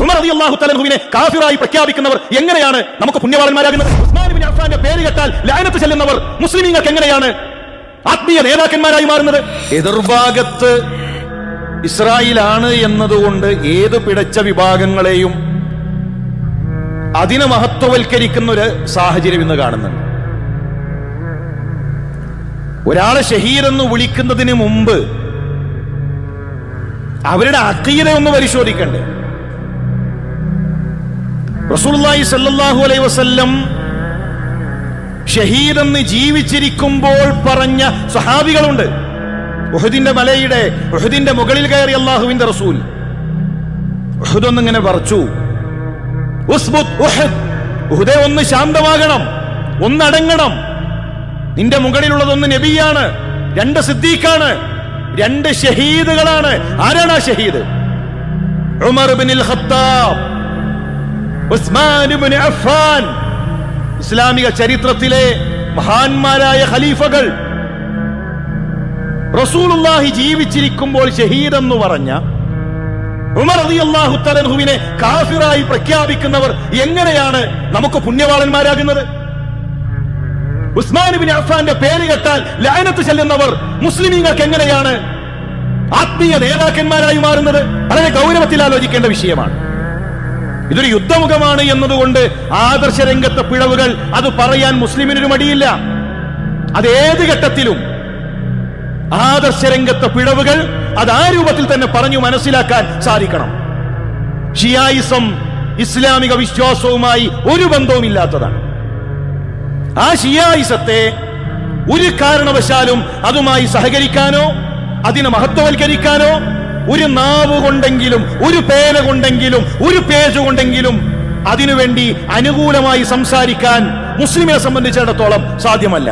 ഉമർ റളിയല്ലാഹു തആല അൻഹുവിനെ കാഫിറായി പ്രഖ്യാപിക്കുന്നവർ എങ്ങനെയാണ് നമുക്ക് പുണ്യവാളന്മാരാകുന്നത്? ഉസ്മാൻ ഇബ്നു അഫ്ഫാന്റെ പേര് കേട്ടാൽ ലഅനത്ത് ചെല്ലുന്നവർ മുസ്ലിമീങ്ങൾക്ക് എങ്ങനെയാണ് ആത്മീയ നേതാക്കന്മാരായി മാറുന്നത്? എതിർഭാഗത്ത് ഇസ്രായേലാണ് എന്നതുകൊണ്ട് ഏത് പിടച്ച വിഭാഗങ്ങളെയും അതിനെ മഹത്വവൽക്കരിക്കുന്ന ഒരു സാഹചര്യം ഇന്ന് കാണുന്നുണ്ട്. ഒരാളെ ഷഹീദ് എന്ന് വിളിക്കുന്നതിന് മുമ്പ് അവരുടെ അഖീദ ഒന്ന് പരിശോധിക്കണ്ടേ? റസൂലുള്ളാഹി സ്വല്ലല്ലാഹു അലൈഹി വസല്ലം ഷഹീദ് എന്ന് ജീവിച്ചിരിക്കുമ്പോൾ പറഞ്ഞ സ്വഹാബികളുണ്ട്. ഉഹദിന്റെ മുകളിൽ കയറി അല്ലാഹുവിന്റെ റസൂൽ ഉഹദ് ഒന്നിങ്ങനെ പറിച്ചു. ഉഹദേ, ഒന്ന് ശാന്തമാകണം, ഒന്നടങ്ങണം. നിന്റെ മുകളിലുള്ളതൊന്ന് നബിയാണ്, 2 സിദ്ദീഖാണ്, 2 ഷഹീദുകളാണ്. ആരാണ് ആ ഷഹീദ്? ഉമർ ഇബ്നുൽ ഖത്താബ്, ഉസ്മാൻ ഇബ്നു അഫ്ഫാൻ. ഇസ്ലാമിക ചരിത്രത്തിലെ മഹാന്മാരായ ഖലീഫകൾ. റസൂലുള്ളാഹി ജീവിച്ചിരിക്കുമ്പോൾ ഷഹീദ് എന്ന് പറഞ്ഞ ഉമർ റളിയല്ലാഹു തആല അൻഹുവിനെ കാഫിറായി പ്രഖ്യാപിക്കുന്നവർ എങ്ങനെയാണ് നമുക്ക് പുണ്യവാളന്മാരാകുന്നത്? ഉസ്മാൻ ഇബ്നു അഫ്ഫാന്റെ പേര് കേട്ടാൽ ലഅനത്ത് ചെല്ലുന്നവർ മുസ്ലിമീങ്ങൾക്ക് എങ്ങനെയാണ് ആത്മീയ നേതാക്കന്മാരായി മാറുന്നത്? വളരെ ഗൗരവത്തിൽ ആലോചിക്കേണ്ട വിഷയമാണ്. ഇതൊരു യുദ്ധമുഖമാണ് എന്നതുകൊണ്ട് ആദർശ രംഗത്തെ പിഴവുകൾ അത് പറയാൻ മുസ്ലിമിനൊരു മടിയില്ല. അത് ഏത് ഘട്ടത്തിലും ആദർശ രംഗത്തെ പിഴവുകൾ അത് ആ രൂപത്തിൽ തന്നെ പറഞ്ഞു മനസ്സിലാക്കാൻ സാധിക്കണം. ഷിയായിസം ഇസ്ലാമിക വിശ്വാസവുമായി ഒരു ബന്ധവുമില്ലാത്തതാണ്. ആ ഷിയായിസത്തെ ഒരു കാരണവശാലും അതുമായി സഹകരിക്കാനോ അതിനെ മഹത്വവൽക്കരിക്കാനോ ഒരു നാവ് കൊണ്ടെങ്കിലും ഒരു പേന കൊണ്ടെങ്കിലും ഒരു പേജ് കൊണ്ടെങ്കിലും അതിനുവേണ്ടി അനുകൂലമായി സംസാരിക്കാൻ മുസ്ലിമിനെ സംബന്ധിച്ചിടത്തോളം സാധ്യമല്ല.